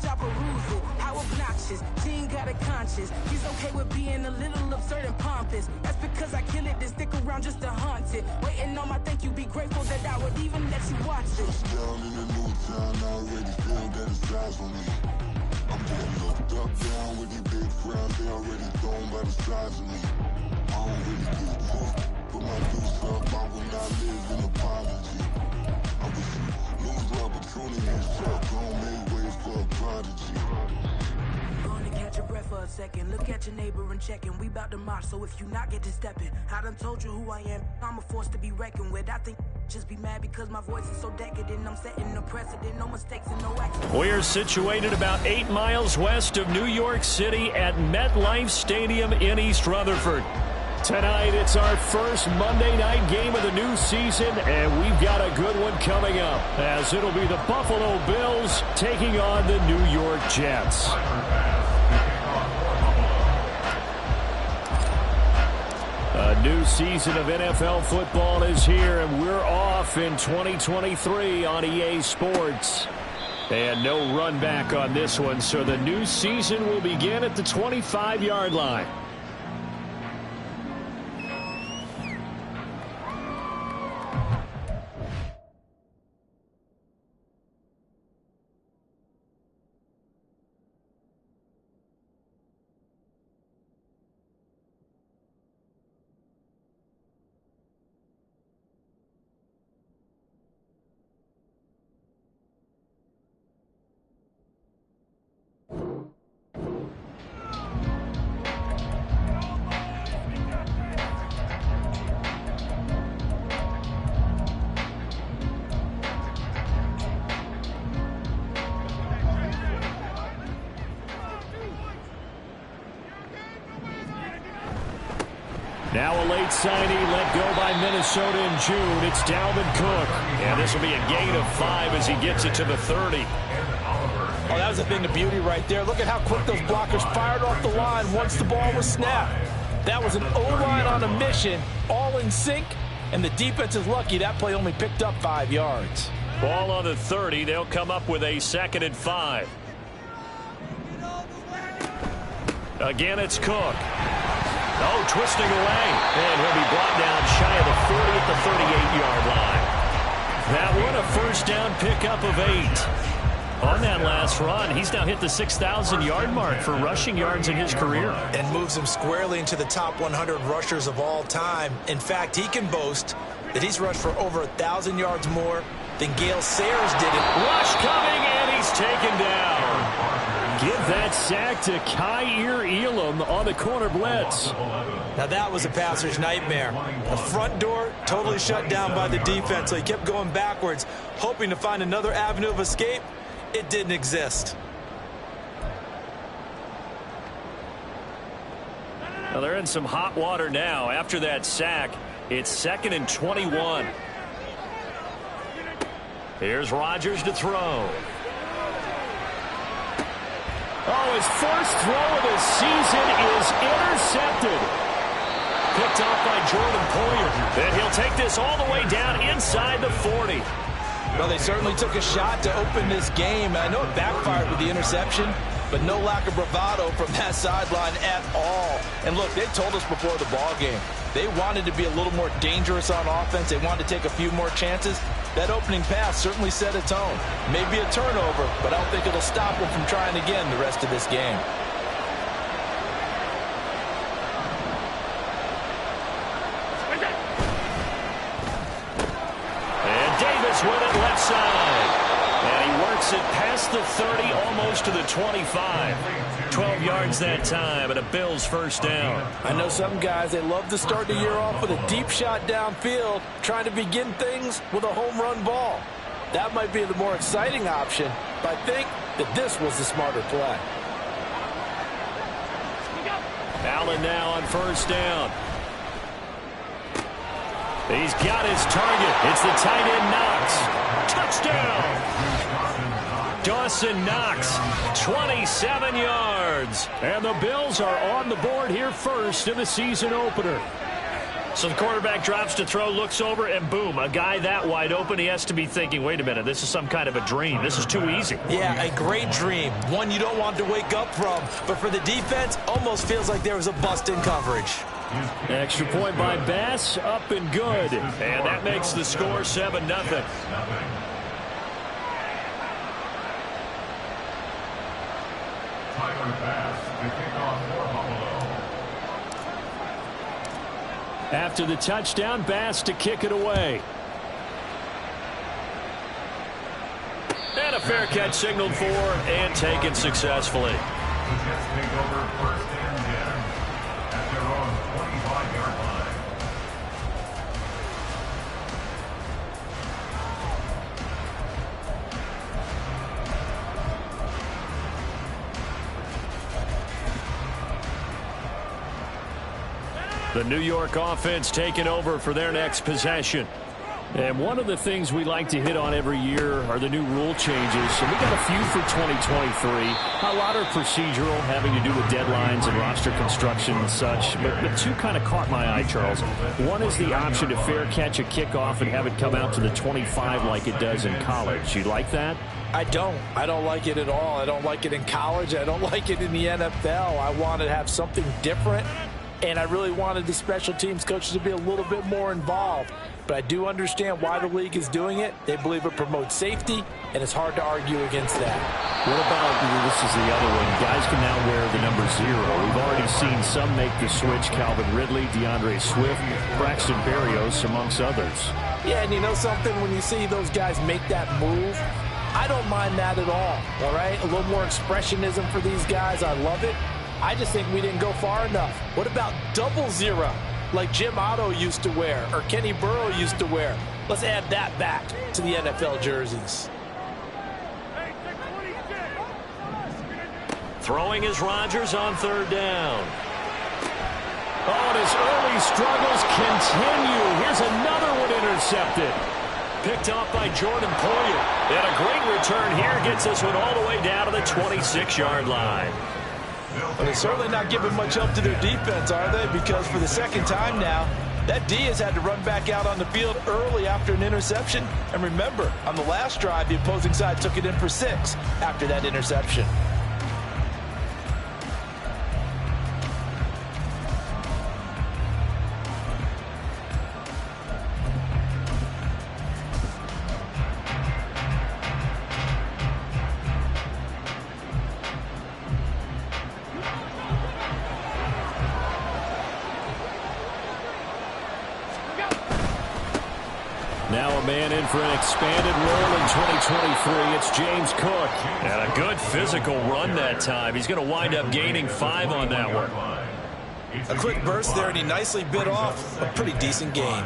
page, I peruse it. How obnoxious, she ain't got a conscience. She's okay with being a little absurd and pompous. That's because I kill it, then stick around just to haunt it. Waiting on my thank you, be grateful that I would even let you watch it. Down in the new town, I already feel that it's eyes on me. I'm getting looked up, down with these big crowds, they already thrown by the size of me. I don't really give a fuck, put my deuce up, I will not live in apology. I wish you lose the opportunity and fuck, don't make ways for a prodigy. Gonna catch your breath for a second, look at your neighbor and check in. We bout to march, so if you not get to stepping, I done told you who I am, I'm a force to be reckoned with. I think just be mad because my voice is so decadent. I'm setting a precedent, no mistakes and no accidents. We're situated about 8 miles west of New York City at MetLife Stadium in East Rutherford. Tonight, it's our first Monday night game of the new season, and we've got a good one coming up, as it'll be the Buffalo Bills taking on the New York Jets. A new season of NFL football is here, and we're off in 2023 on EA Sports. And no run back on this one, so the new season will begin at the 25-yard line. Now a late signing let go by Minnesota in June. It's Dalvin Cook. And this will be a gain of 5 as he gets it to the 30. Oh, that was a thing of beauty right there. Look at how quick those blockers fired off the line once the ball was snapped. That was an O-line on a mission, all in sync, and the defense is lucky that play only picked up 5 yards. Ball on the 30. They'll come up with a 2nd and 5. Again, it's Cook. Oh, twisting away. And he'll be brought down shy of the 40 at the 38-yard line. That one a first down pickup of 8. On that last run, he's now hit the 6,000-yard mark for rushing yards in his career. And moves him squarely into the top 100 rushers of all time. In fact, he can boast that he's rushed for over 1,000 yards more than Gale Sayers did it. Rush coming, and he's taken down. Give that sack to Kaiir Elam on the corner blitz. Now that was a passer's nightmare. The front door totally shut down by the defense, so he kept going backwards, hoping to find another avenue of escape. It didn't exist. Well, they're in some hot water now. After that sack, it's 2nd and 21. Here's Rodgers to throw. Oh, his first throw of the season is intercepted. Picked off by Jordan Poyer. Then he'll take this all the way down inside the 40. Well, they certainly took a shot to open this game. I know it backfired with the interception, but no lack of bravado from that sideline at all. And look, they told us before the ball game, they wanted to be a little more dangerous on offense. They wanted to take a few more chances. That opening pass certainly set a tone. Maybe a turnover, but I don't think it'll stop them from trying again the rest of this game. And Davis with it left side. And he works it past the 30, almost to the 25. 12 yards that time, and a Bills first down. I know some guys, they love to start the year off with a deep shot downfield, trying to begin things with a home run ball. That might be the more exciting option, but I think that this was the smarter play. Allen now on first down. He's got his target. It's the tight end Knox. Touchdown! Dawson Knox, 27 yards. And the Bills are on the board here first in the season opener. So the quarterback drops to throw, looks over, and boom, a guy that wide open, he has to be thinking, wait a minute, this is some kind of a dream. This is too easy. Yeah, a great dream. One you don't want to wake up from. But for the defense, almost feels like there was a bust in coverage. Extra point by Bass, up and good. And that makes the score 7-0. Tyler Bass, the kickoff for Buffalo. After the touchdown, Bass to kick it away. And a fair catch signaled for and taken successfully. The Jets take over 1st and 10 at their own 25-yard line. The New York offense taking over for their next possession. And one of the things we like to hit on every year are the new rule changes. And we got a few for 2023. A lot are procedural, having to do with deadlines and roster construction and such. But two kind of caught my eye, Charles. One is the option to fair catch a kickoff and have it come out to the 25 like it does in college. You like that? I don't like it at all. I don't like it in college. I don't like it in the NFL. I want to have something different. And I really wanted the special teams coaches to be a little bit more involved. But I do understand why the league is doing it. They believe it promotes safety, and it's hard to argue against that. What about, this is the other one, guys can now wear the number 0. We've already seen some make the switch, Calvin Ridley, DeAndre Swift, Braxton Berrios, amongst others. Yeah, and you know something? When you see those guys make that move, I don't mind that at all right? A little more expressionism for these guys. I love it. I just think we didn't go far enough. What about 00, like Jim Otto used to wear or Kenny Burrow used to wear? Let's add that back to the NFL jerseys. Throwing is Rodgers on 3rd down. Oh, and his early struggles continue. Here's another one intercepted. Picked off by Jordan Poyer. And a great return here gets this one all the way down to the 26-yard line. But they're certainly not giving much help to their defense, are they? Because for the second time now, that D has had to run back out on the field early after an interception. And remember, on the last drive, the opposing side took it in for 6 after that interception. Now a man in for an expanded role in 2023. It's James Cook. And a good physical run that time. He's going to wind up gaining 5 on that one. A quick burst there, and he nicely bit off a pretty decent gain.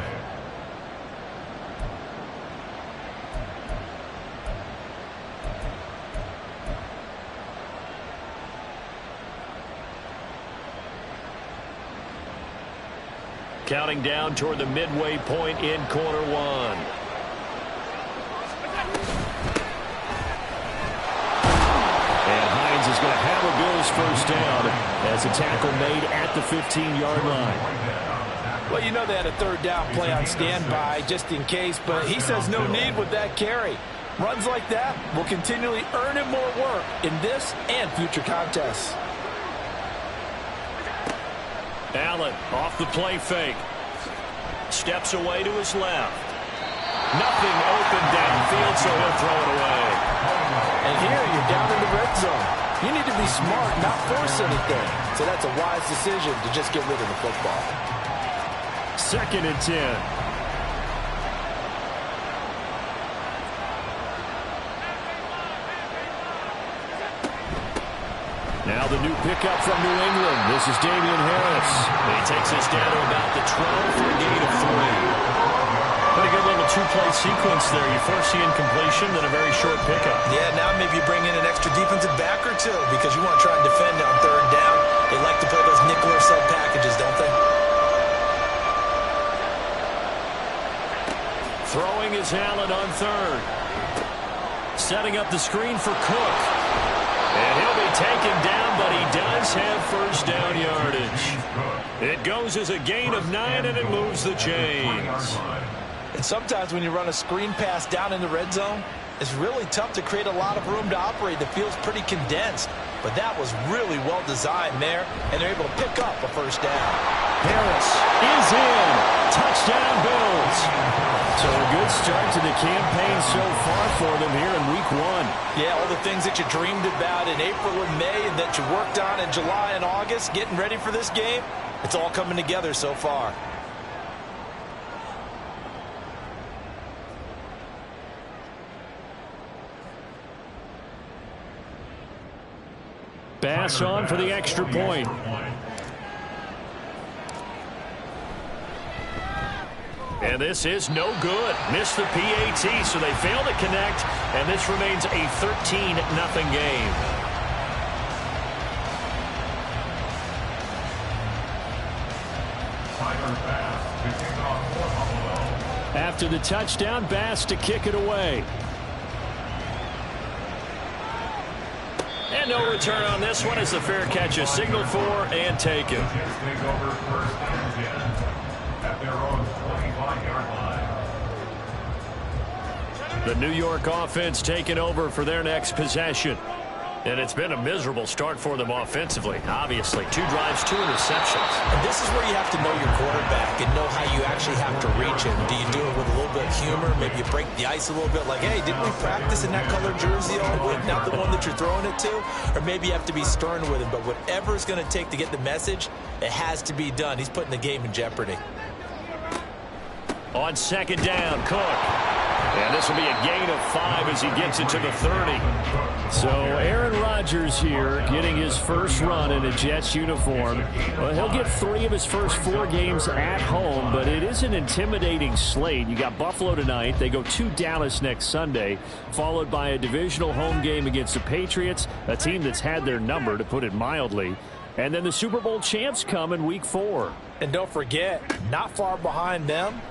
Counting down toward the midway point in quarter 1. And Hines is going to have a Bills first down as a tackle made at the 15-yard line. Well, you know they had a 3rd down play on standby just in case, but he says no need with that carry. Runs like that will continually earn him more work in this and future contests. Allen off the play fake. Steps away to his left. Nothing open downfield, so he'll throw it away. And here you're down in the red zone. You need to be smart, not force anything. So that's a wise decision to just get rid of the football. 2nd and 10. Now the new pickup from New England. This is Damian Harris. He takes us down to about the 12 for a gain of 3. Pretty good little 2-play sequence there. You force the incompletion, then a very short pickup. Yeah, now maybe you bring in an extra defensive back or two because you want to try and defend on 3rd down. They like to play those nickel or sub packages, don't they? Throwing is Allen on 3rd. Setting up the screen for Cook. And he'll be taken down, but he does does have first down yardage. It goes as a gain of 9, and it moves the chains. And sometimes when you run a screen pass down in the red zone, it's really tough to create a lot of room to operate. The field's pretty condensed. But that was really well designed there, and they're able to pick up a first down. Harris is in. Touchdown, Bills. So a good start to the campaign so far for them here in Week 1. Yeah, all the things that you dreamed about in April and May and that you worked on in July and August, getting ready for this game, it's all coming together so far. Bass on for the extra point. And this is no good. Missed the PAT, so they fail to connect, and this remains a 13-0 game. After the touchdown, Bass to kick it away. And no return on this one as the fair catch is signaled for and taken. The New York offense taking over for their next possession. And it's been a miserable start for them offensively, obviously. 2 drives, 2 interceptions. And this is where you have to know your quarterback and know how you actually have to reach him. Do you do it with a little bit of humor? Maybe you break the ice a little bit like, hey, didn't we practice in that color jersey all week, not the one that you're throwing it to? Or maybe you have to be stern with him. But whatever it's going to take to get the message, it has to be done. He's putting the game in jeopardy. On second down, Cook. And this will be a gain of 5 as he gets it to the 30. So Aaron Rodgers here getting his first run in a Jets uniform. Well, he'll get 3 of his first 4 games at home, but it is an intimidating slate. You got Buffalo tonight. They go to Dallas next Sunday, followed by a divisional home game against the Patriots, a team that's had their number, to put it mildly. And then the Super Bowl champs come in Week 4. And don't forget, not far behind them,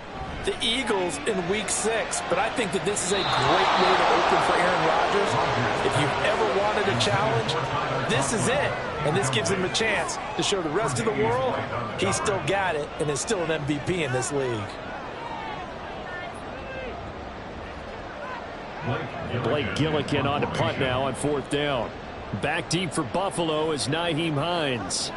the Eagles in Week 6. But I think that this is a great way to open for Aaron Rodgers. If you've ever wanted a challenge, this is it. And this gives him a chance to show the rest of the world he's still got it and is still an MVP in this league. Blake Gillikin on to punt now on 4th down. Back deep for Buffalo is Nyheim Hines.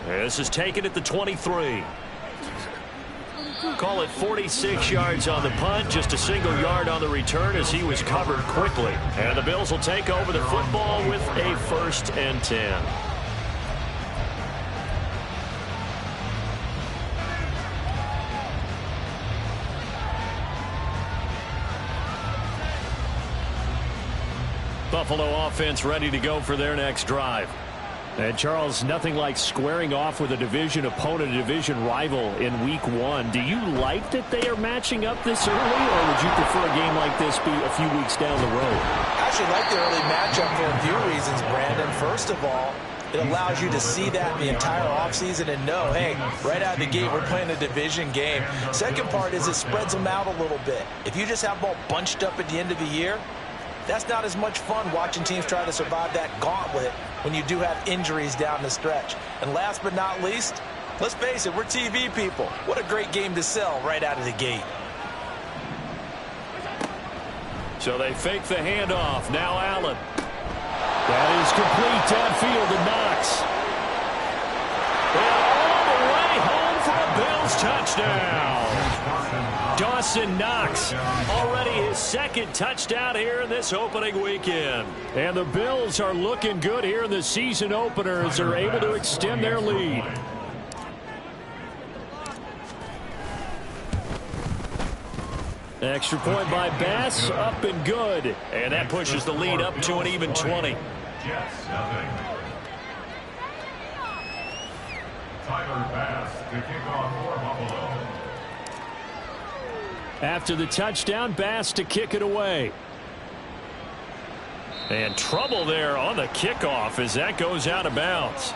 This is taken at the 23. Call it 46 yards on the punt, just a single yard on the return as he was covered quickly. And the Bills will take over the football with a 1st and 10. Buffalo offense ready to go for their next drive. And Charles, nothing like squaring off with a division opponent, a division rival in Week 1. Do you like that they are matching up this early, or would you prefer a game like this be a few weeks down the road? I actually like the early matchup for a few reasons, Brandon. First of all, it allows you to see that the entire offseason and know, hey, right out of the gate, we're playing a division game. Second part is it spreads them out a little bit. If you just have them all bunched up at the end of the year, that's not as much fun watching teams try to survive that gauntlet when you do have injuries down the stretch. And last but not least, let's face it, we're TV people. What a great game to sell right out of the gate. So they fake the handoff. Now Allen. That is complete downfield to Knox. And all the way home for a Bills touchdown. Dawson Knox, already his 2nd touchdown here in this opening weekend. And the Bills are looking good here in the season opener as they're able to extend their lead. Extra point by Bass, up and good. And that pushes the lead up to an even 20. Tyler Bass to kick off for Buffalo. After the touchdown, Bass to kick it away. And trouble there on the kickoff as that goes out of bounds.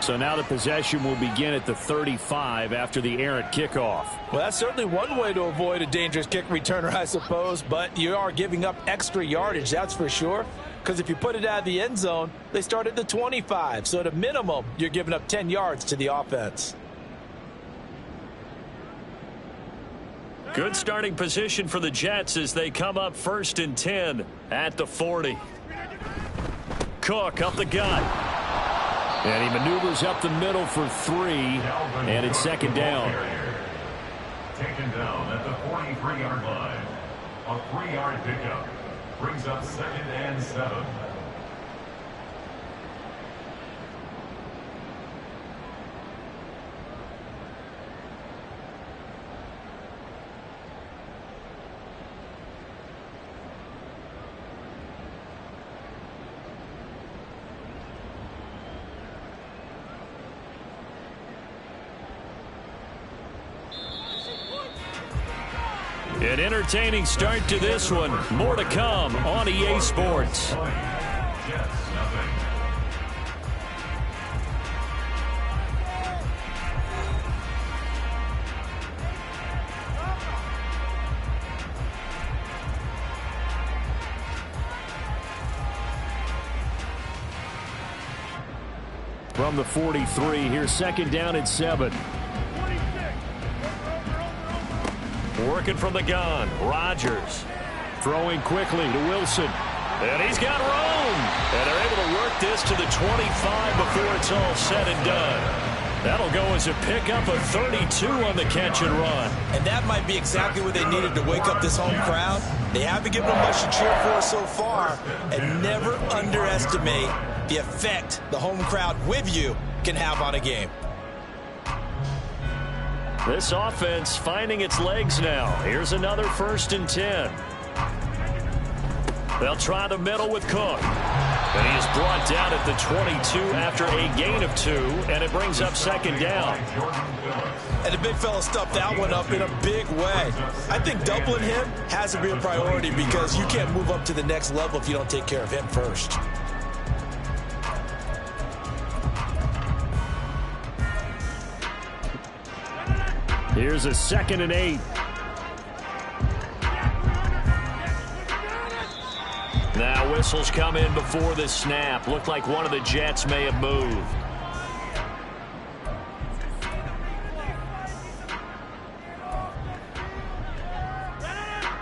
So now the possession will begin at the 35 after the errant kickoff. Well, that's certainly one way to avoid a dangerous kick returner, I suppose, but you are giving up extra yardage, that's for sure. Because if you put it out of the end zone, they start at the 25. So at a minimum, you're giving up 10 yards to the offense. Good starting position for the Jets as they come up 1st and 10 at the 40. Cook up the gut. And he maneuvers up the middle for 3, and it's 2nd down. Taken down at the 43-yard line. A 3-yard pickup brings up 2nd and 7. An entertaining start to this one. More to come on EA Sports. From the 43, here's 2nd down and 7. Working from the gun, Rodgers throwing quickly to Wilson, and he's got room, and they're able to work this to the 25 before it's all said and done. That'll go as a pickup of 32 on the catch and run. And that might be exactly what they needed to wake up this home crowd. They haven't given them much to cheer for so far, and never underestimate the effect the home crowd with you can have on a game. This offense finding its legs now. Here's another 1st and 10. They'll try the middle with Cook. And he is brought down at the 22 after a gain of 2, and it brings up 2nd down. And the big fella stuffed that one up in a big way. I think doubling him has to be a priority because you can't move up to the next level if you don't take care of him first. Here's a 2nd and 8. Now whistles come in before the snap. Looked like one of the Jets may have moved.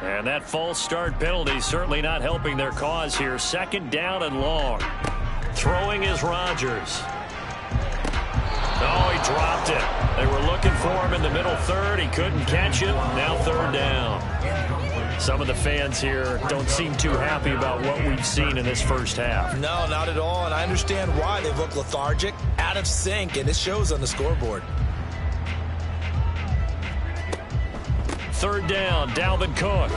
And that false start penalty certainly not helping their cause here. 2nd down and long. Throwing is Rodgers. Oh, he dropped it. They were looking for him in the middle 3rd. He couldn't catch it. Now 3rd down. Some of the fans here don't seem too happy about what we've seen in this first half. No, not at all. And I understand why. They look lethargic, out of sync, and it shows on the scoreboard. 3rd down, Dalvin Cook.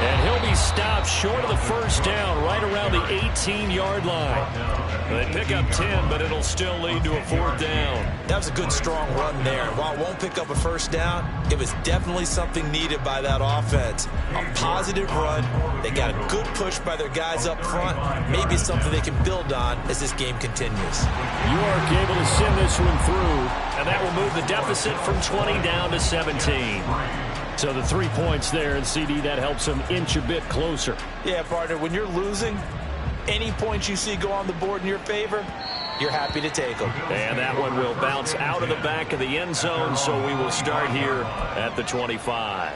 And he'll be stopped short of the 1st down, right around the 18-yard line. They pick up 10, but it'll still lead to a 4th down. That was a good, strong run there. While it won't pick up a 1st down, it was definitely something needed by that offense. A positive run. They got a good push by their guys up front. Maybe something they can build on as this game continues. York able to send this one through, and that will move the deficit from 20 down to 17. So the 3 points there, and CD, that helps them inch a bit closer. Yeah, partner, when you're losing, any points you see go on the board in your favor, you're happy to take them. And that one will bounce out of the back of the end zone, so we will start here at the 25.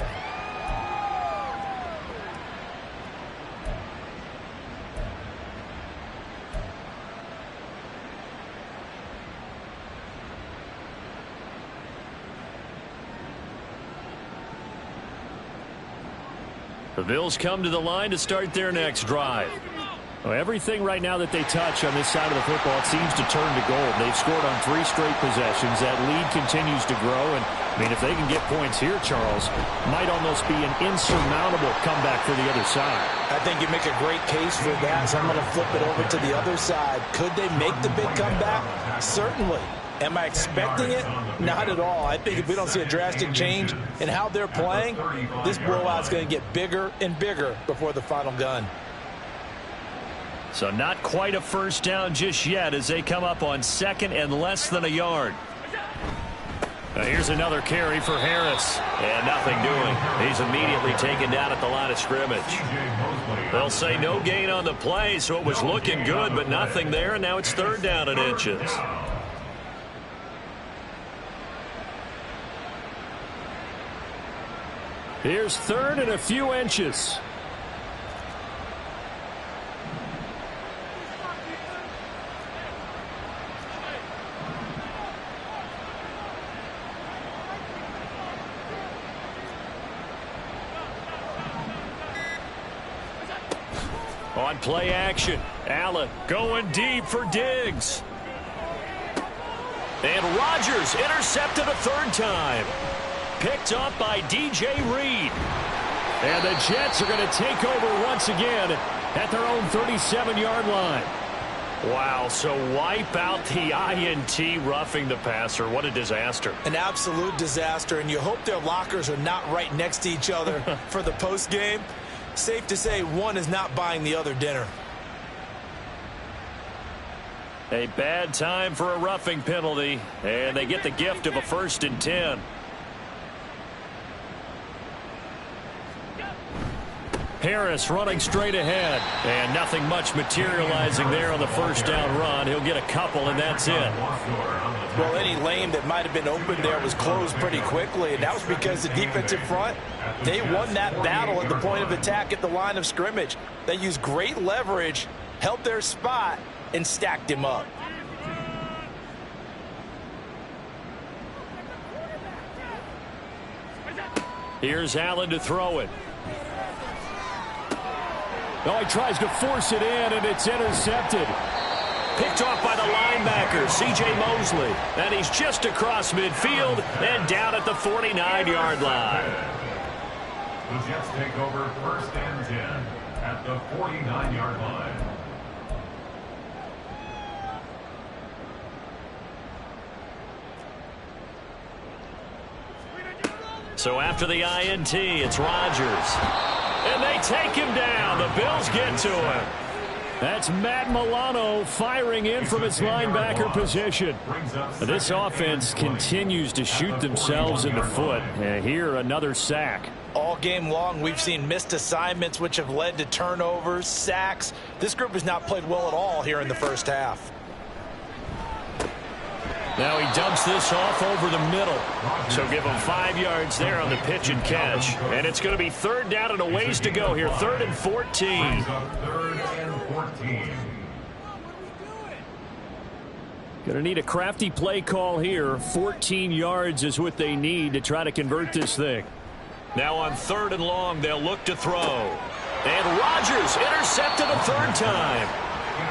The Bills come to the line to start their next drive. Well, everything right now that they touch on this side of the football, it seems to turn to gold. They've scored on 3 straight possessions. That lead continues to grow. And, I mean, if they can get points here, Charles, might almost be an insurmountable comeback for the other side. I think you make a great case for that. So I'm going to flip it over to the other side. Could they make the big comeback? Certainly. Am I expecting it? Not at all. I think if we don't see a drastic change in how they're playing, this blowout's going to get bigger and bigger before the final gun. So not quite a first down just yet as they come up on 2nd and less than a yard. Here's another carry for Harris. And nothing doing. He's immediately taken down at the line of scrimmage. They'll say no gain on the play, so it was looking good, but nothing there, and now it's 3rd down and inches. Here's 3rd and a few inches. On play action, Allen going deep for Diggs. And Rodgers intercepted a 3rd time. Picked up by DJ Reed. And the Jets are going to take over once again at their own 37-yard line. Wow, so wipe out the INT, roughing the passer. What a disaster. An absolute disaster, and you hope their lockers are not right next to each other for the postgame. Safe to say one is not buying the other dinner. A bad time for a roughing penalty, and they get the gift of a 1st and 10. Harris running straight ahead, and nothing much materializing there on the 1st down run. He'll get a couple, and that's it. Well, any lane that might have been open there was closed pretty quickly, and that was because the defensive front, they won that battle at the point of attack at the line of scrimmage. They used great leverage, held their spot, and stacked him up. Here's Allen to throw it. Oh, he tries to force it in, and it's intercepted. Picked off by the linebacker, C.J. Mosley. And he's just across midfield and down at the 49-yard line. The Jets take over 1st and 10 at the 49-yard line. So after the INT, it's Rodgers. And they take him down. The Bills get to him. That's Matt Milano firing in from its linebacker position. This offense continues to shoot themselves in the foot. And here, another sack. All game long, we've seen missed assignments, which have led to turnovers, sacks. This group has not played well at all here in the 1st half. Now he dumps this off over the middle. So give him 5 yards there on the pitch and catch. And it's going to be 3rd down and a ways to go here. 3rd and 14. 3rd and 14. Going to need a crafty play call here. 14 yards is what they need to try to convert this thing. Now on 3rd and long, they'll look to throw. And Rodgers intercepted a 3rd time.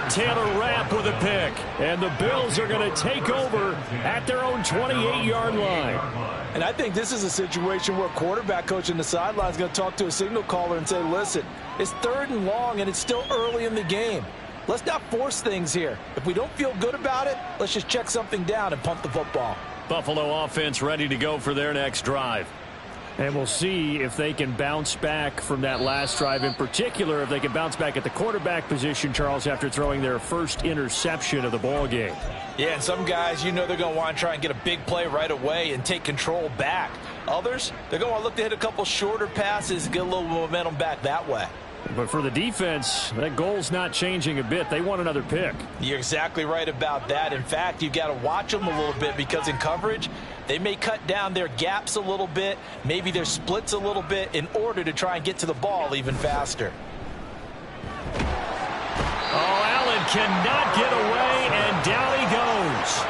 Taylor Rapp with a pick. And the Bills are going to take over at their own 28-yard line. And I think this is a situation where quarterback coach in the sideline is going to talk to a signal caller and say, listen, it's 3rd and long and it's still early in the game. Let's not force things here. If we don't feel good about it, let's just check something down and punt the football. Buffalo offense ready to go for their next drive. And we'll see if they can bounce back from that last drive. In particular, if they can bounce back at the quarterback position, Charles, after throwing their first interception of the ball game. Yeah, and some guys, you know they're going to want to try and get a big play right away and take control back. Others, they're going to want to look to hit a couple shorter passes and get a little momentum back that way. But for the defense, that goal's not changing a bit. They want another pick. You're exactly right about that. In fact, you've got to watch them a little bit because in coverage, they may cut down their gaps a little bit, maybe their splits a little bit in order to try and get to the ball even faster. Oh, Allen cannot get away, and down he goes.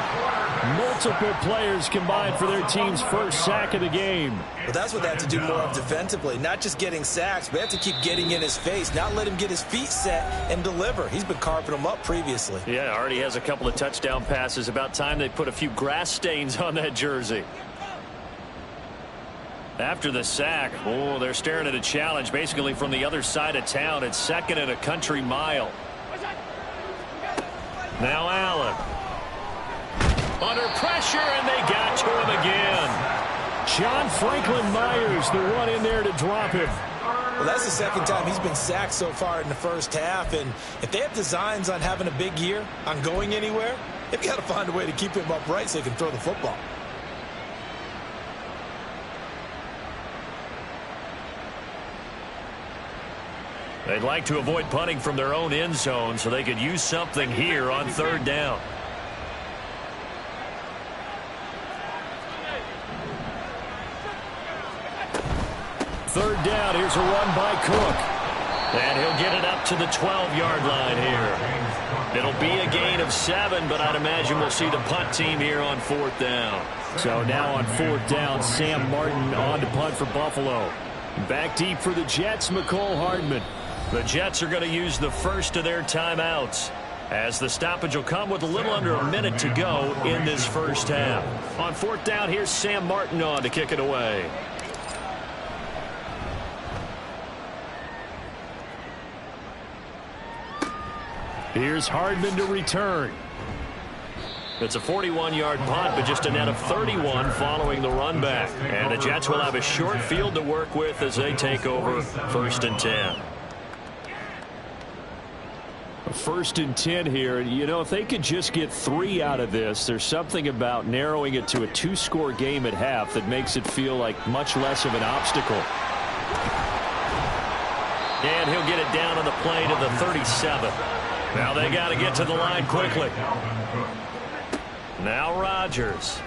Multiple players combined for their team's first sack of the game. Well, that's what they have to do more of defensively. Not just getting sacks, but they have to keep getting in his face, not let him get his feet set and deliver. He's been carving them up previously. Yeah, already has a couple of touchdown passes. About time they put a few grass stains on that jersey. After the sack, oh, they're staring at a challenge basically from the other side of town. It's 2nd and a country mile. Now Allen. Under pressure, and they got to him again. John Franklin Myers, the one in there to drop him. Well, that's the second time he's been sacked so far in the first half, and if they have designs on having a big year, on going anywhere, they've got to find a way to keep him upright so they can throw the football. They'd like to avoid punting from their own end zone so they could use something here on third down. Third down, here's a run by Cook. And he'll get it up to the 12-yard line here. It'll be a gain of 7, but I'd imagine we'll see the punt team here on fourth down. So now on fourth down, Sam Martin on to punt for Buffalo. Back deep for the Jets, Mecole Hardman. The Jets are going to use the first of their timeouts, as the stoppage will come with a little under a minute to go in this first half. On fourth down, here's Sam Martin on to kick it away. Here's Hardman to return. It's a 41-yard punt, but just a net of 31 following the run back. And the Jets will have a short field to work with as they take over first and 10. First and 10 here. You know, if they could just get 3 out of this, there's something about narrowing it to a 2-score game at half that makes it feel like much less of an obstacle. And he'll get it down on the play to the 37. Now they got to get to the line quickly. Now Rodgers.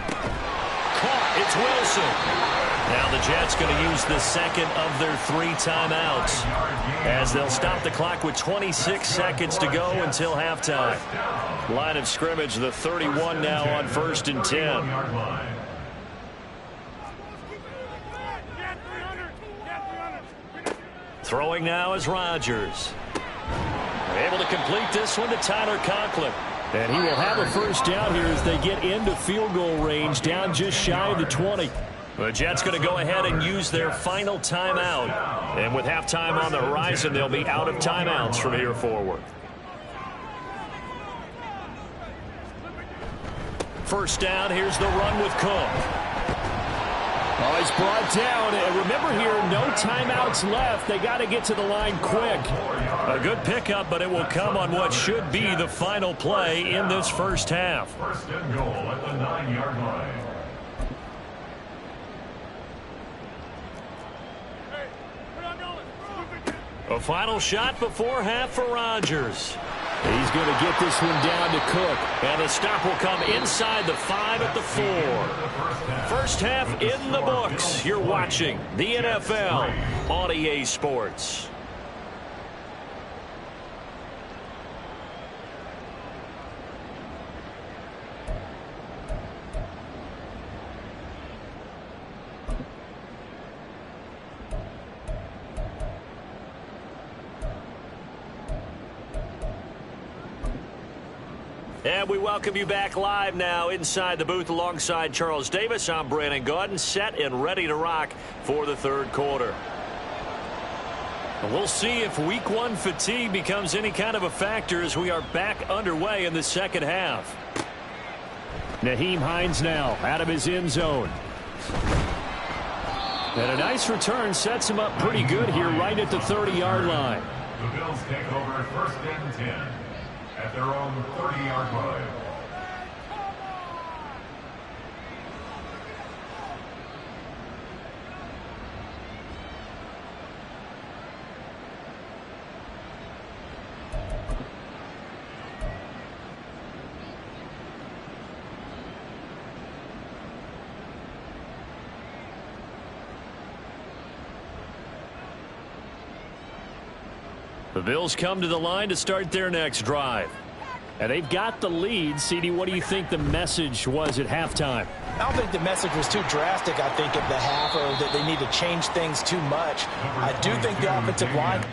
Caught. It's Wilson. Now the Jets going to use the second of their 3 timeouts, as they'll stop the clock with 26 seconds to go until halftime. Line of scrimmage, the 31 now on first and 10. Throwing now is Rodgers. Able to complete this one to Tyler Conklin. And he will have a first down here as they get into field goal range, down just shy of the 20. The Jets going to go ahead and use their final timeout. And with halftime on the horizon, they'll be out of timeouts from here forward. First down, here's the run with Cook. Oh, he's brought down. And remember here, no timeouts left. They got to get to the line quick. A good pickup, but it will come on what should be the final play in this first half. First and goal at the 9-yard line. A final shot before half for Rodgers. He's going to get this one down to Cook. And the stop will come inside the 5 at the 4. First half in the books. You're watching the NFL on EA Sports. And we welcome you back live now inside the booth alongside Charles Davis. I'm Brandon Gaudin, set and ready to rock for the third quarter. We'll see if week 1 fatigue becomes any kind of a factor as we are back underway in the second half. Nyheim Hines now out of his end zone. And a nice return sets him up pretty good here right at the 30-yard line. The Bills take over first and 10 at their own 30-yard line. The Bills come to the line to start their next drive. And they've got the lead. CD, what do you think the message was at halftime? I don't think the message was too drastic, I think, at the half, or that they need to change things too much. I do think the offensive line...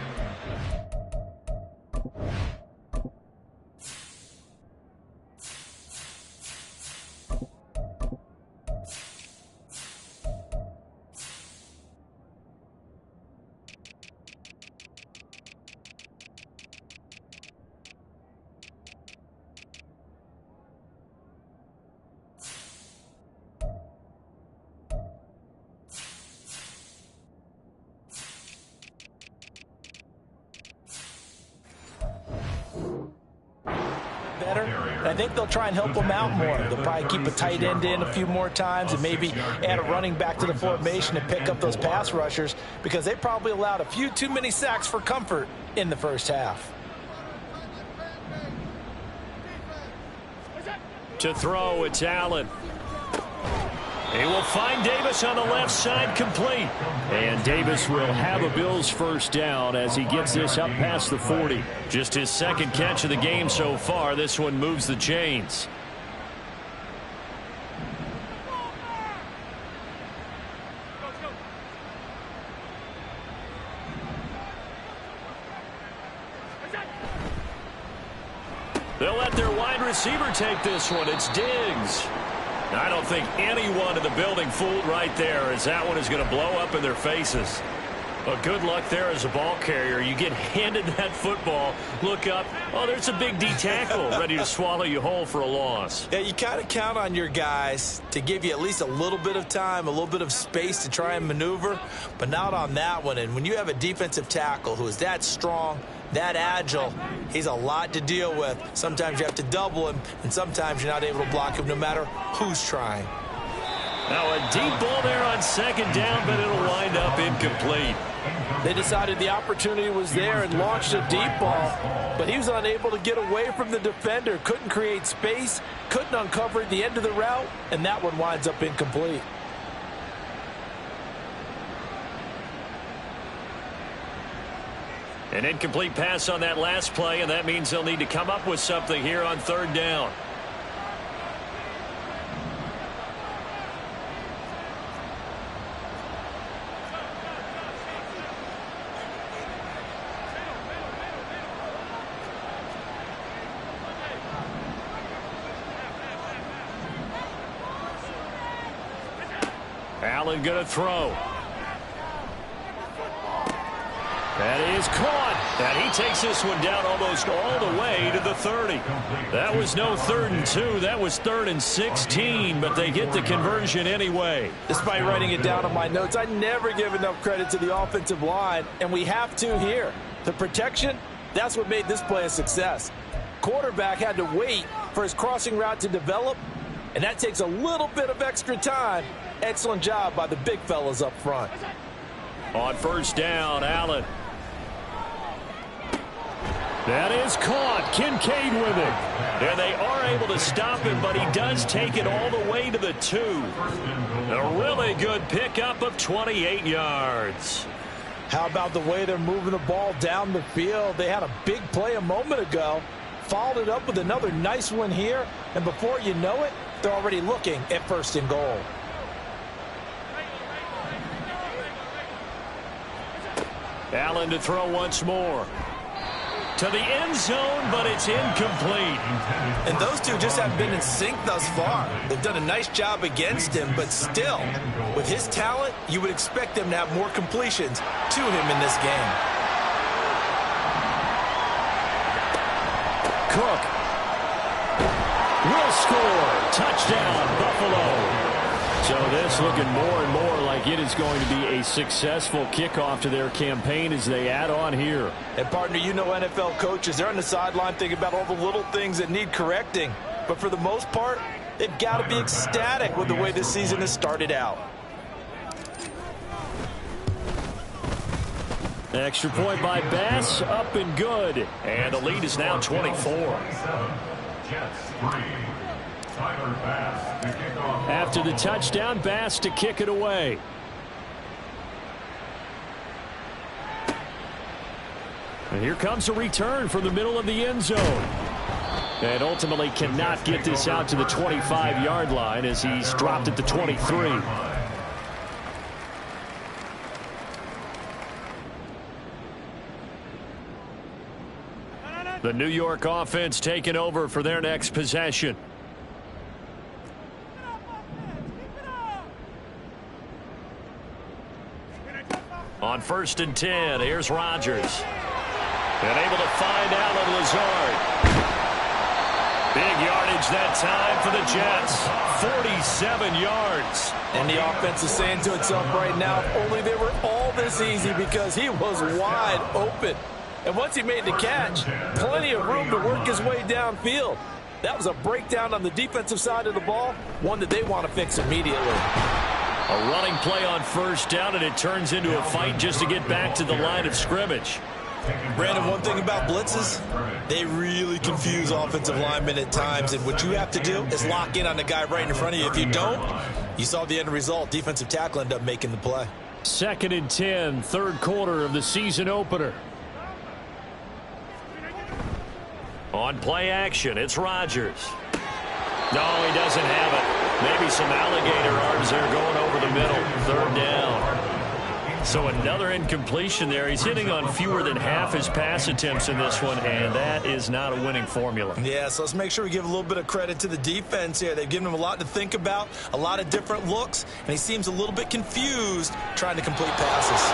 better. And I think they'll try and help him out more. They'll probably keep a tight end in a few more times and maybe add a running back to the formation and pick up those pass rushers, because they probably allowed a few too many sacks for comfort in the first half. To throw, it's Allen. He will find Davis on the left side, complete. And Davis will have a Bills first down as he gets this up past the 40. Just his second catch of the game so far. This one moves the chains. They'll let their wide receiver take this one. It's Diggs. I don't think anyone in the building fooled right there, as that one is going to blow up in their faces. But good luck there as a ball carrier. You get handed that football, look up, oh, there's a big D tackle ready to swallow you whole for a loss. Yeah, you kind of count on your guys to give you at least a little bit of time, a little bit of space to try and maneuver, but not on that one. And when you have a defensive tackle who is that strong, that agile, he's a lot to deal with. Sometimes you have to double him, and sometimes you're not able to block him no matter who's trying. Now a deep ball there on second down, but it'll wind up incomplete. They decided the opportunity was there and launched a deep ball, but he was unable to get away from the defender, couldn't create space, couldn't uncover the end of the route, and that one winds up incomplete. An incomplete pass on that last play, and that means they'll need to come up with something here on third down. Allen going to throw. That is caught. And he takes this one down almost all the way to the 30. That was no 3rd and 2. That was 3rd and 16, but they get the conversion anyway. Despite writing it down on my notes, I never give enough credit to the offensive line, and we have to here. The protection, that's what made this play a success. Quarterback had to wait for his crossing route to develop, and that takes a little bit of extra time. Excellent job by the big fellas up front. On first down, Allen. That is caught. Kincaid with it. And they are able to stop him, but he does take it all the way to the 2. A really good pickup of 28 yards. How about the way they're moving the ball down the field? They had a big play a moment ago, followed it up with another nice one here, and before you know it, they're already looking at 1st and goal. Allen to throw once more. To the end zone, but it's incomplete. And those two just haven't been in sync thus far. They've done a nice job against him, but still, with his talent, you would expect them to have more completions to him in this game. Cook will score. Touchdown, Buffalo. So this looking more and more like it is going to be a successful kickoff to their campaign as they add on here. And partner, you know NFL coaches, they're on the sideline thinking about all the little things that need correcting. But for the most part, they've got to be ecstatic with the way this season has started out. Extra point by Bass, up and good. And the lead is now 24. Jets 3. Tyler Bass to kick off. After the touchdown, Bass to kick it away. And here comes a return from the middle of the end zone. And ultimately cannot get this out to the 25-yard line as he's dropped at the 23. The New York offense taking over for their next possession. On 1st and 10, here's Rodgers. And able to find Allen Lazard. Big yardage that time for the Jets. 47 yards. And the offense is saying to itself right now, if only they were all this easy, because he was wide open. And once he made the catch, plenty of room to work his way downfield. That was a breakdown on the defensive side of the ball, one that they want to fix immediately. A running play on first down, and it turns into a fight just to get back to the line of scrimmage. Brandon, one thing about blitzes, they really confuse offensive linemen at times, and what you have to do is lock in on the guy right in front of you. If you don't, you saw the end result. Defensive tackle ended up making the play. 2nd and 10, third quarter of the season opener. On play action, it's Rodgers. No, he doesn't have it. Maybe some alligator arms there going over the middle. 3rd down. So another incompletion there. He's hitting on fewer than half his pass attempts in this one, and that is not a winning formula. Yeah, so let's make sure we give a little bit of credit to the defense here. They've given him a lot to think about, a lot of different looks, and he seems a little bit confused trying to complete passes.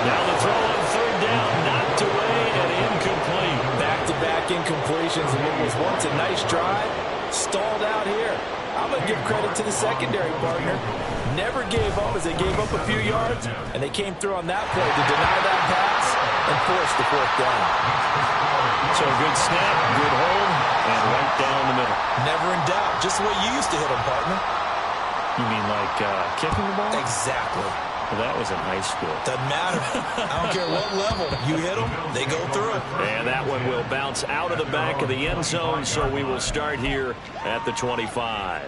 Now the throw on 3rd down, knocked away and incomplete. Back-to-back incompletions, and what was once a nice drive stalled out here. I'm going to give credit to the secondary partner. Never gave up as they gave up a few yards, and they came through on that play to deny that pass and force the 4th down. So a good snap, good hold, and right down the middle. Never in doubt. Just the way you used to hit them, partner. You mean like kicking the ball? Exactly. Well, that was in high school. Doesn't matter. I don't care what level. You hit them, they go through it. And that one will bounce out of the back of the end zone, so we will start here at the 25.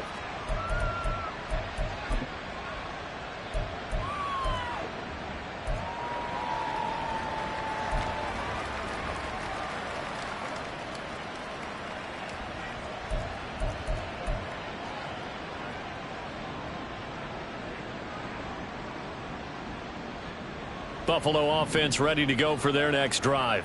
Buffalo offense ready to go for their next drive.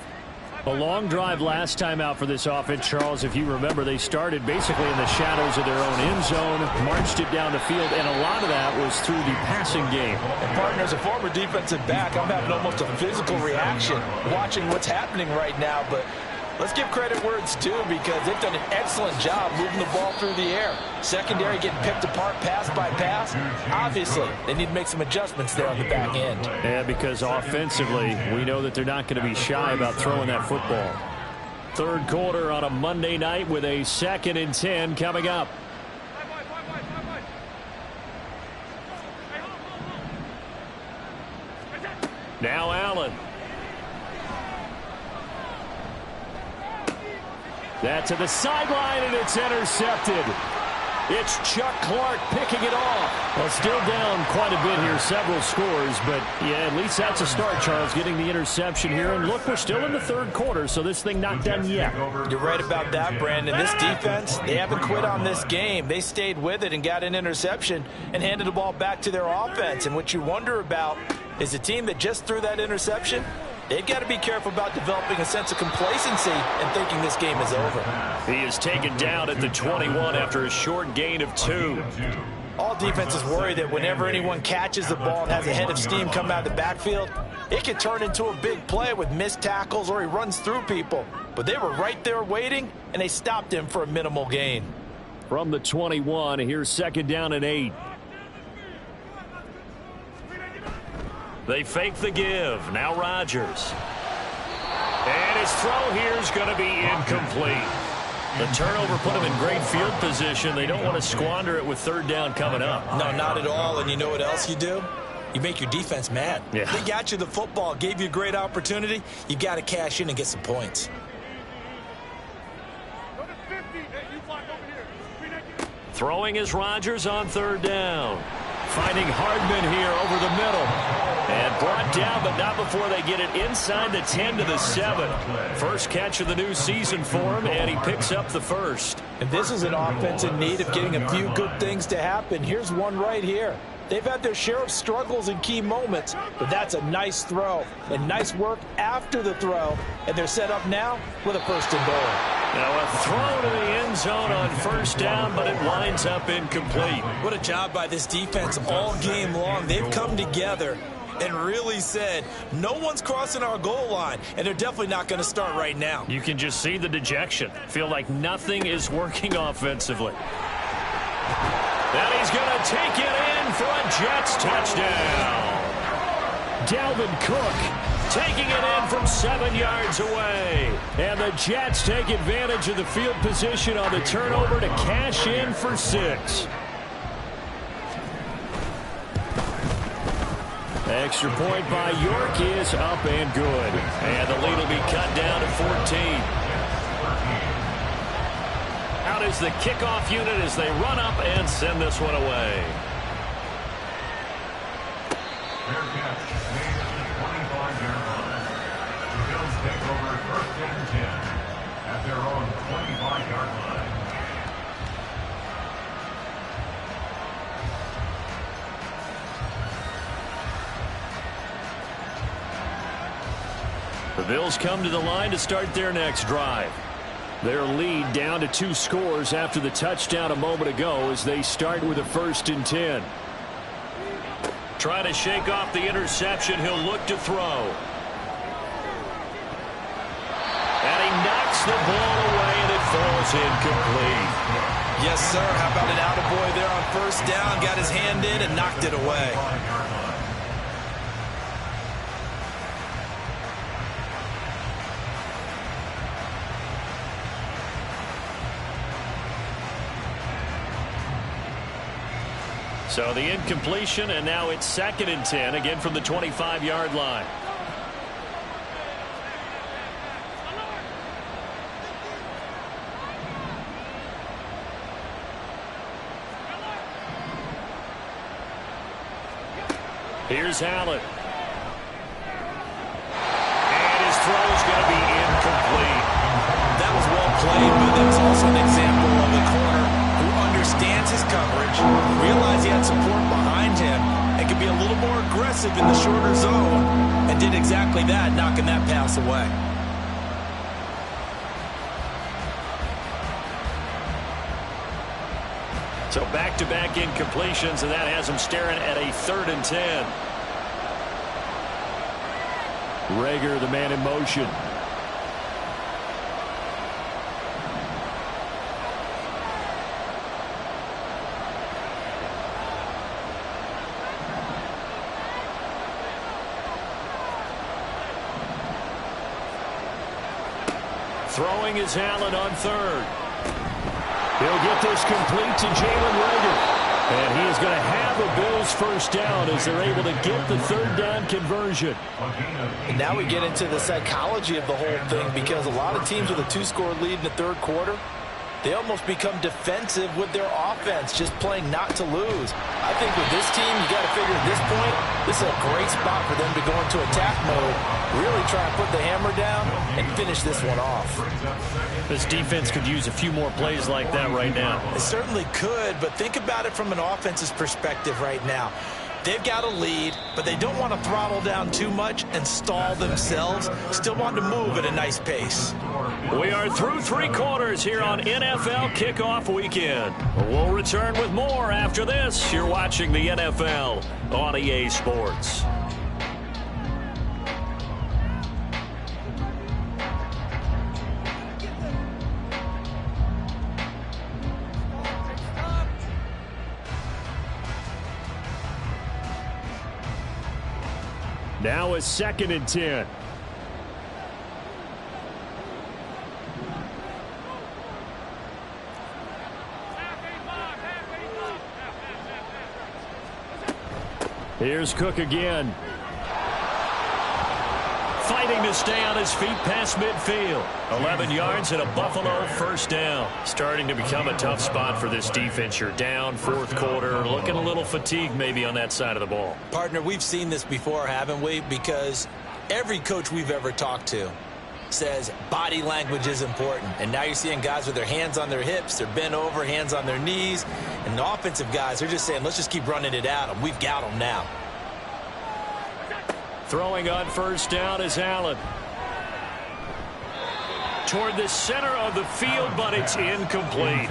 A long drive last time out for this offense, Charles. If you remember, they started basically in the shadows of their own end zone, marched it down the field, and a lot of that was through the passing game. And partner, as a former defensive back, I'm having almost a physical reaction watching what's happening right now, but let's give credit where it's due because they've done an excellent job moving the ball through the air. Secondary getting picked apart pass by pass. Obviously, they need to make some adjustments there on the back end. Yeah, because offensively, we know that they're not going to be shy about throwing that football. 3rd quarter on a Monday night with a 2nd and 10 coming up. Now Allen. That to the sideline, and it's intercepted. It's Chuck Clark picking it off. Well, still down quite a bit here, several scores, but yeah, at least that's a start, Charles, getting the interception here. And look, we're still in the 3rd quarter, so this thing not done yet. You're right about that, Brandon. This defense, they haven't quit on this game. They stayed with it and got an interception and handed the ball back to their offense. And what you wonder about is a team that just threw that interception, they've got to be careful about developing a sense of complacency and thinking this game is over. He is taken down at the 21 after a short gain of 2. All defenses worry that whenever anyone catches the ball and has a head of steam come out of the backfield, it can turn into a big play with missed tackles or he runs through people. But they were right there waiting, and they stopped him for a minimal gain. From the 21, here's 2nd down and 8. They fake the give. Now Rodgers. And his throw here is going to be incomplete. The turnover put him in great field position. They don't want to squander it with 3rd down coming up. No, not at all. And you know what else you do? You make your defense mad. Yeah. They got you the football, gave you a great opportunity. You got to cash in and get some points. Throwing is Rodgers on 3rd down. Finding Hardman here over the middle. And brought down, but not before they get it inside the 10 to the 7. First catch of the new season for him, and he picks up the 1st. And this is an offense in need of getting a few good things to happen. Here's one right here. They've had their share of struggles in key moments, but that's a nice throw and nice work after the throw. And they're set up now with a 1st and goal. Now a throw to the end zone on 1st down, but it winds up incomplete. What a job by this defense all game long. They've come together and really said, no one's crossing our goal line, and they're definitely not going to start right now. You can just see the dejection. Feel like nothing is working offensively. And he's going to take it in for a Jets touchdown. Dalvin Cook taking it in from 7 yards away. And the Jets take advantage of the field position on the turnover to cash in for 6. Extra point by York is up and good. And the lead will be cut down to 14. Out is the kickoff unit as they run up and send this one away. Fair catch made at the 25-yard line. The Bills take over 1st and 10 at their own 25-yard line. The Bills come to the line to start their next drive. Their lead down to 2 scores after the touchdown a moment ago as they start with a 1st and 10. Trying to shake off the interception, he'll look to throw. And he knocks the ball away and it falls incomplete. Yes, sir. How about an attaboy there on 1st down? Got his hand in and knocked it away. So the incompletion, and now it's 2nd and 10, again from the 25-yard line. Here's Allen. And his throw is going to be incomplete. That was well played, but that was also an example of a corner who understands his coverage, realized he had support behind him, and could be a little more aggressive in the shorter zone, and did exactly that, knocking that pass away. So back-to-back incompletions, and that has him staring at a 3rd and 10. Reagor, the man in motion. Throwing is Allen on 3rd. He'll get this complete to Jalen Reagor. And he is going to have a Bills 1st down as they're able to get the 3rd down conversion. And now we get into the psychology of the whole thing, because a lot of teams with a 2-score lead in the 3rd quarter, they almost become defensive with their offense, just playing not to lose. I think with this team, you got to figure at this point, this is a great spot for them to go into attack mode, really try and put the hammer down and finish this one off. This defense could use a few more plays like that right now. It certainly could, but think about it from an offense's perspective right now. They've got a lead, but they don't want to throttle down too much and stall themselves. Still want to move at a nice pace. We are through 3 quarters here on NFL Kickoff Weekend. We'll return with more after this. You're watching the NFL on EA Sports. Now a 2nd and 10. Here's Cook again. Fighting to stay on his feet past midfield. 11 yards and a Buffalo 1st down. Starting to become a tough spot for this defense. You're down 4th quarter. Looking a little fatigued maybe on that side of the ball. Partner, we've seen this before, haven't we? Because every coach we've ever talked to says body language is important. And now you're seeing guys with their hands on their hips. They're bent over, hands on their knees. And the offensive guys, they're just saying, let's just keep running it at them. We've got them now. Throwing on 1st down is Allen. Toward the center of the field, but it's incomplete.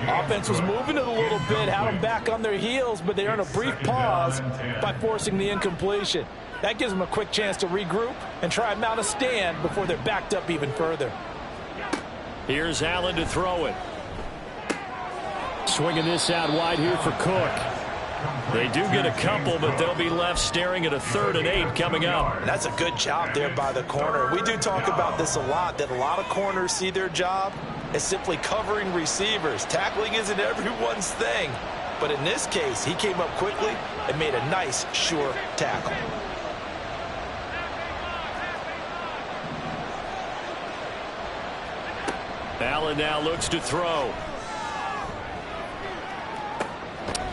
Offense was moving it a little bit, had them back on their heels, but they earn a brief pause by forcing the incompletion. That gives them a quick chance to regroup and try and mount a stand before they're backed up even further. Here's Allen to throw it. Swinging this out wide here for Cook. They do get a couple, but they'll be left staring at a 3rd and 8 coming up. And that's a good job there by the corner. We do talk about this a lot, that a lot of corners see their job as simply covering receivers. Tackling isn't everyone's thing. But in this case, he came up quickly and made a nice, sure tackle. Allen now looks to throw.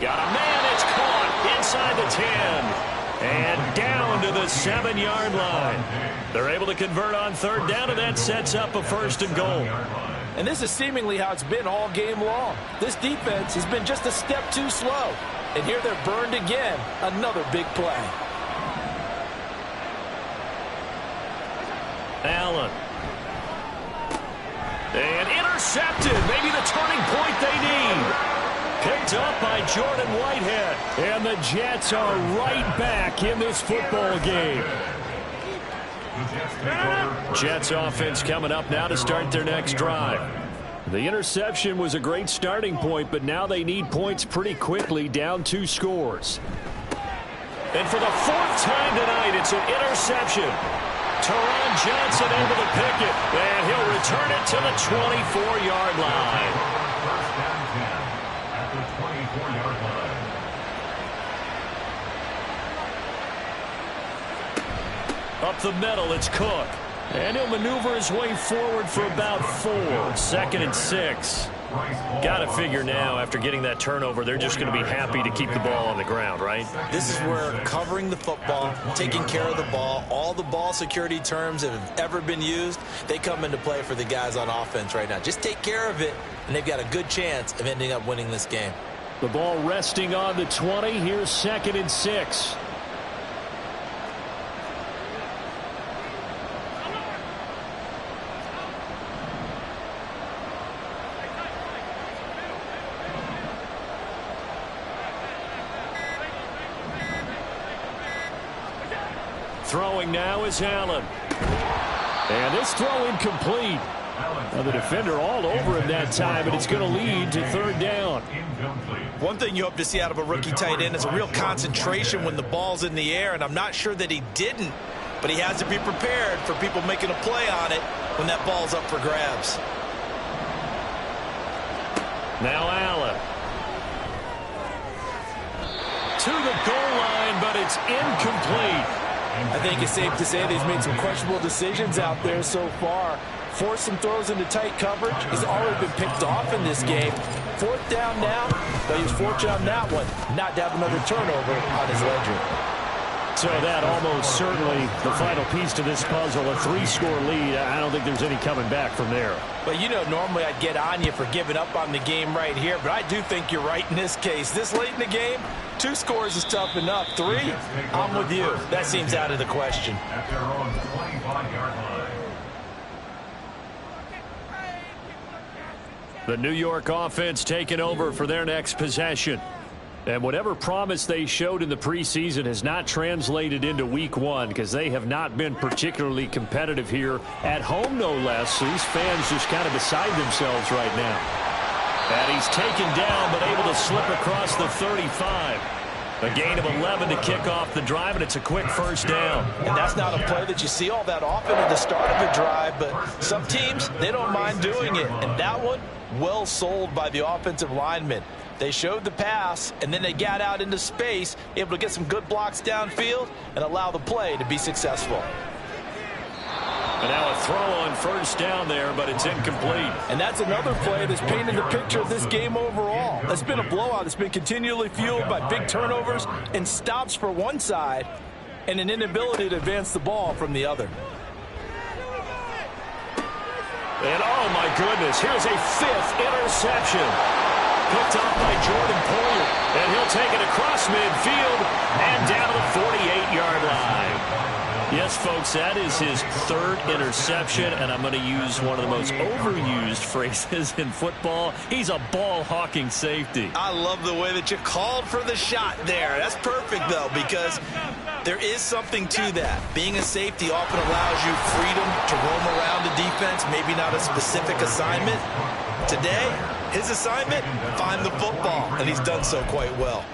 Got a man, it's caught inside the 10. And down to the 7-yard line. They're able to convert on 3rd down, and that sets up a 1st and goal. And this is seemingly how it's been all game long. This defense has been just a step too slow. And here they're burned again. Another big play. Allen. And intercepted. Maybe the turning point they need. Picked up by Jordan Whitehead. And the Jets are right back in this football game. Jets offense coming up now to start their next drive. The interception was a great starting point, but now they need points pretty quickly, down 2 scores. And for the 4th time tonight, it's an interception. Teron Johnson able to pick it, and he'll return it to the 24-yard line. First down 10 at the 24-yard line. Up the middle, it's Cook. And he'll maneuver his way forward for about 4. 2nd and 6. Got to figure now, after getting that turnover, they're just going to be happy to keep the ball on the ground, right? This is where covering the football, taking care of the ball, all the ball security terms that have ever been used, they come into play for the guys on offense right now. Just take care of it, and they've got a good chance of ending up winning this game. The ball resting on the 20. Here's 2nd and 6. Throwing now is Allen. And this throw incomplete. Now the defender all over him that time, but it's going to lead to 3rd down. One thing you hope to see out of a rookie tight end is a real concentration when the ball's in the air, and I'm not sure that he didn't, but he has to be prepared for people making a play on it when that ball's up for grabs. Now Allen. To the goal line, but it's incomplete. I think it's safe to say that he's made some questionable decisions out there so far. Forced some throws into tight coverage. He's already been picked off in this game. 4th down now, but he was fortunate on that one not to have another turnover on his ledger. So that almost certainly the final piece to this puzzle, a 3-score lead. I don't think there's any coming back from there. But you know, normally I'd get on you for giving up on the game right here, but I do think you're right in this case. This late in the game, 2 scores is tough enough. 3, I'm with you. That seems out of the question. At their own 25-yard line. The New York offense taking over for their next possession. And whatever promise they showed in the preseason has not translated into week 1 because they have not been particularly competitive here at home, no less. So these fans just kind of beside themselves right now. And he's taken down but able to slip across the 35. A gain of 11 to kick off the drive, and it's a quick 1st down. And that's not a play that you see all that often at the start of a drive, but some teams, they don't mind doing it. And that one, well sold by the offensive lineman. They showed the pass, and then they got out into space, able to get some good blocks downfield and allow the play to be successful. And now a throw on 1st down there, but it's incomplete. And that's another play that's painted the picture of this game overall. It's been a blowout. It's been continually fueled by big turnovers and stops for one side and an inability to advance the ball from the other. And oh my goodness, here's a 5th interception. Picked up by Jordan Poyer. And he'll take it across midfield and down to the 48-yard line. Yes, folks, that is his 3rd interception, and I'm going to use one of the most overused phrases in football. He's a ball-hawking safety. I love the way that you called for the shot there. That's perfect, though, because there is something to that. Being a safety often allows you freedom to roam around the defense, maybe not a specific assignment. Today, His assignment, find the football, and he's done so quite well.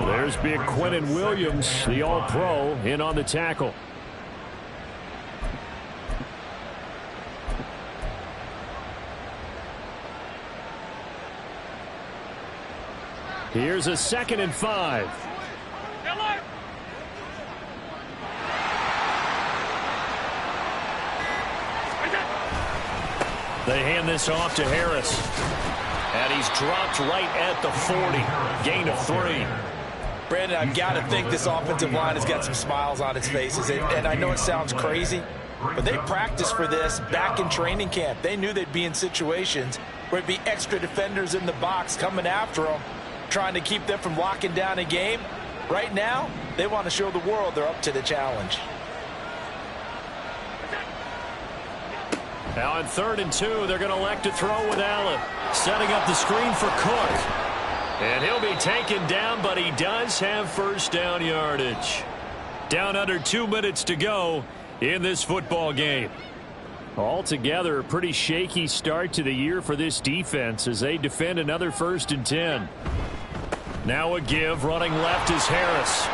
There's big Quinnen Williams, the All-Pro, in on the tackle. Here's a 2nd and 5. They hand this off to Harris. And he's dropped right at the 40. Gain of 3. Brandon, I've got to think this offensive line has got some smiles on its faces. And I know it sounds crazy, but they practiced for this back in training camp. They knew they'd be in situations where it'd be extra defenders in the box coming after them, trying to keep them from locking down a game. Right now, they want to show the world they're up to the challenge. Now on 3rd and 2, they're going to elect to throw with Allen. Setting up the screen for Cook. And he'll be taken down, but he does have first down yardage. Down under 2 minutes to go in this football game. Altogether, a pretty shaky start to the year for this defense as they defend another 1st and 10. Now a give. Running left is Harris.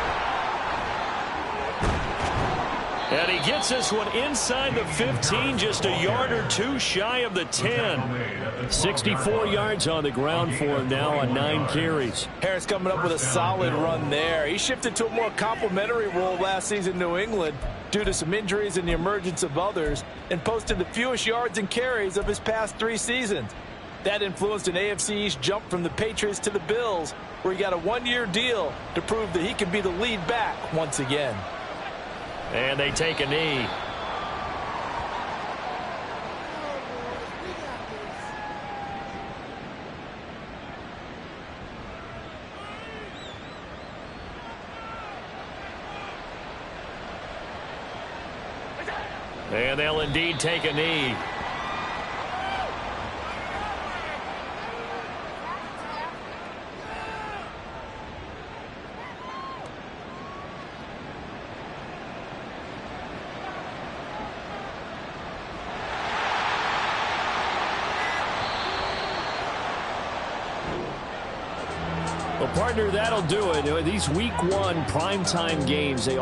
And he gets this one inside the 15, just a yard or 2 shy of the 10. 64 yards on the ground for him now on 9 carries. Harris coming up with a solid run there. He shifted to a more complimentary role last season in New England due to some injuries and the emergence of others, and posted the fewest yards and carries of his past 3 seasons. That influenced an AFC East jump from the Patriots to the Bills, where he got a 1-year deal to prove that he can be the lead back once again. And they take a knee. And they'll indeed take a knee. Well, partner, that'll do it. These week 1 primetime games, they